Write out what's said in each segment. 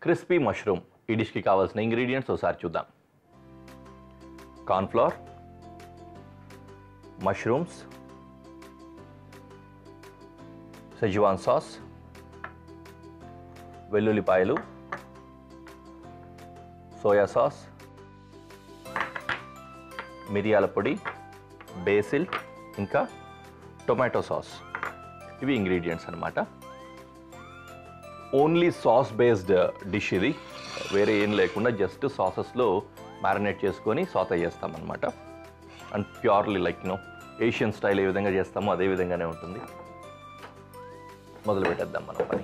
Crispy mushroom. ఈ డిష్కి కావాల్సిన ingredients ఒకసారి చూద్దాం. కార్న్ఫ్లోర్, మష్రూమ్స్, సెజ్వాన్ సాస్, వెల్లుల్లిపాయలు, సోయా సాస్, మిరియాల పొడి, బేసిల్, ఇంకా టొమాటో సాస్. ఇవి ఇంగ్రీడియంట్స్ అన్నమాట. ఓన్లీ సాస్ బేస్డ్ డిష్ ఇది. వేరే ఏం లేకుండా జస్ట్ సాసెస్లో మ్యారినేట్ చేసుకొని సాతే చేస్తామన్నమాట. And purely like Asian style ఏ విధంగా చేస్తామో అదే విధంగానే ఉంటుంది. మొదలు పెట్టేద్దాం మనం పని.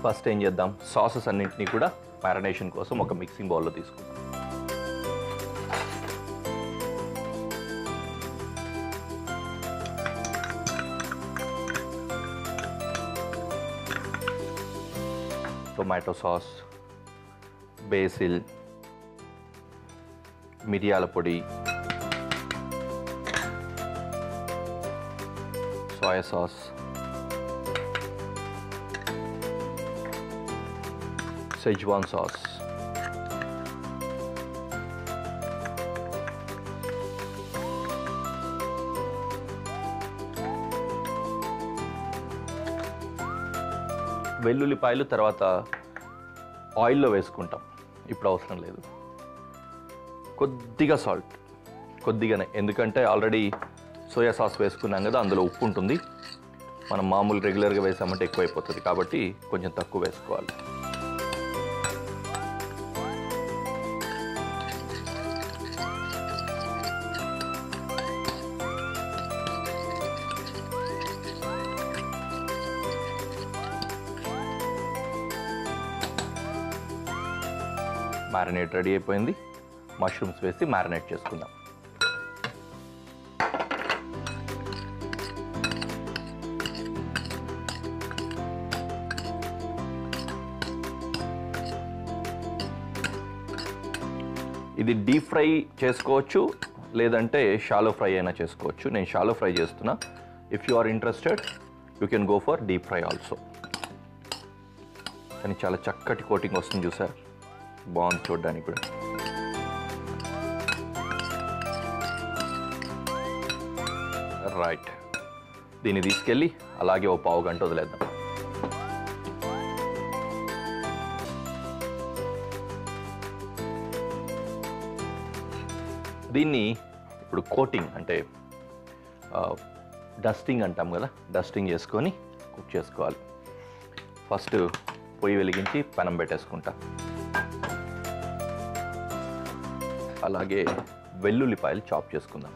ఫస్ట్ ఏం చేద్దాం, సాసెస్ అన్నింటినీ కూడా మ్యారినేషన్ కోసం ఒక మిక్సింగ్ బౌల్లో తీసుకుందాం. టొమాటో సాస్, బేసిల్, మిరియాల పొడి, సోయా సాస్, సెజ్వాన్ సాస్, వెల్లుల్లిపాయలు తర్వాత ఆయిల్లో వేసుకుంటాం, ఇప్పుడు అవసరం లేదు. కొద్దిగా సాల్ట్, కొద్దిగానే, ఎందుకంటే ఆల్రెడీ సోయా సాస్ వేసుకున్నాం కదా, అందులో ఉప్పు ఉంటుంది. మనం మామూలు రెగ్యులర్గా వేసామంటే ఎక్కువైపోతుంది, కాబట్టి కొంచెం తక్కువ వేసుకోవాలి. మ్యారినేట్ రెడీ అయిపోయింది. మష్రూమ్స్ వేసి మ్యారినేట్ చేసుకుందాం. ఇది డీప్ ఫ్రై చేసుకోవచ్చు, లేదంటే షాలో ఫ్రై అయినా చేసుకోవచ్చు. నేను షాలో ఫ్రై చేస్తున్నా. If you are interested you can go for deep fry also. కానీ చాలా చక్కటి కోటింగ్ వస్తుంది, చూసారు, బాగుంది చూడడానికి కూడా. రైట్, దీన్ని తీసుకెళ్ళి అలాగే ఓ పావు గంట వదిలేద్దాం. దీన్ని ఇప్పుడు కోటింగ్ అంటే డస్టింగ్ అంటాం కదా, డస్టింగ్ చేసుకొని కుక్ చేసుకోవాలి. ఫస్ట్ పొయ్యి వెలిగించి పెనం పెట్టేసుకుంటా. అలాగే వెల్లుల్లిపాయలు చాప్ చేసుకుందాం.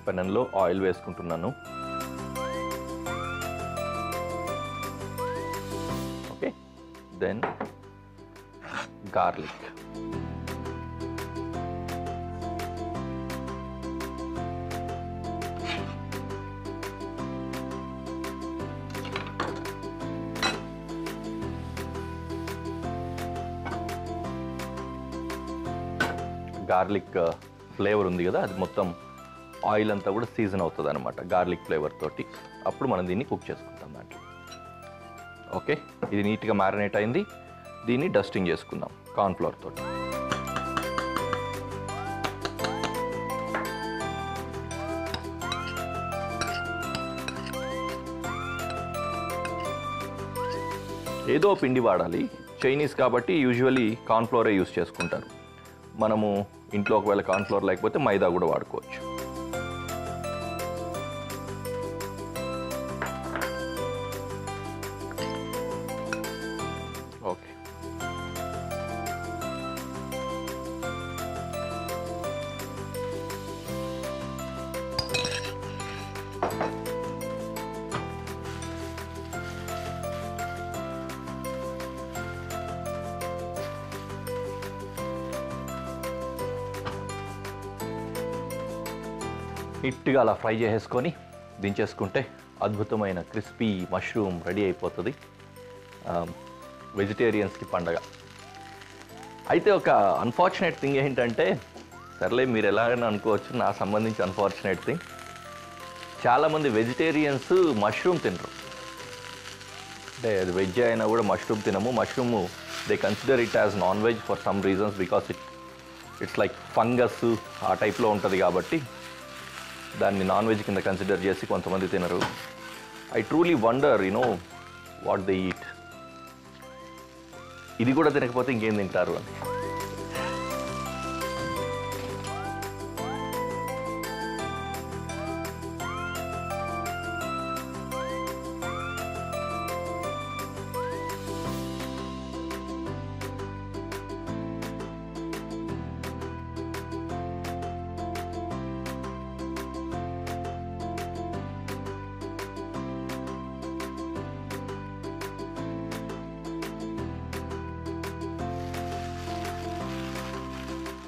పెనంలో ఆయిల్ వేసుకుంటున్నాను. Okay, then garlic, garlic flavour ఉంది కదా, అది మొత్తం ఆయిల్ అంతా కూడా సీజన్ అవుతుంది అనమాట గార్లిక్ ఫ్లేవర్ తోటి. అప్పుడు మనం దీన్ని కుక్ చేసుకుంటాం దాంట్లో. ఓకే, ఇది నీట్గా మ్యారినేట్ అయింది. దీన్ని డస్టింగ్ చేసుకుందాం కార్న్ఫ్లోర్ తోటి. ఏదో పిండి వాడాలి. చైనీస్ కాబట్టి యూజువల్లీ కార్న్ఫ్లోరే యూస్ చేసుకుంటారు. మనము ఇంట్లో ఒకవేళ కార్న్ఫ్లోర్ లేకపోతే మైదా కూడా వాడుకోవచ్చు. ఓకే, నీట్గా అలా ఫ్రై చేసేసుకొని దించేసుకుంటే అద్భుతమైన క్రిస్పీ మష్రూమ్ రెడీ అయిపోతుంది. వెజిటేరియన్స్కి పండగ. అయితే ఒక అన్ఫార్చునేట్ థింగ్ ఏంటంటే, సర్లే మీరు ఎలాగైనా అనుకోవచ్చు, నా సంబంధించి అన్ఫార్చునేట్ థింగ్, చాలామంది వెజిటేరియన్స్ మష్రూమ్ తినరు. అంటే అది వెజ్ అయినా కూడా మష్రూమ్ తినము. Mushroom they consider it as non veg for some reasons, because it's like fungus ఆ టైప్లో ఉంటుంది కాబట్టి దాన్ని నాన్ వెజ్ కింద కన్సిడర్ చేసి కొంతమంది తినరు. I truly wonder what they eat. ఇది కూడా తినకపోతే ఇంకేం తింటారు అని.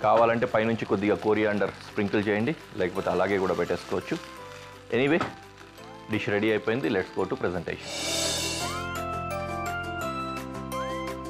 కావాలంటే పైనుంచి కొద్దిగా కోరియాండర్ స్ప్రింకిల్ చేయండి, లేకపోతే అలాగే కూడా పెట్టేసుకోవచ్చు. ఎనీవే, డిష్ రెడీ అయిపోయింది. Let's go to presentation.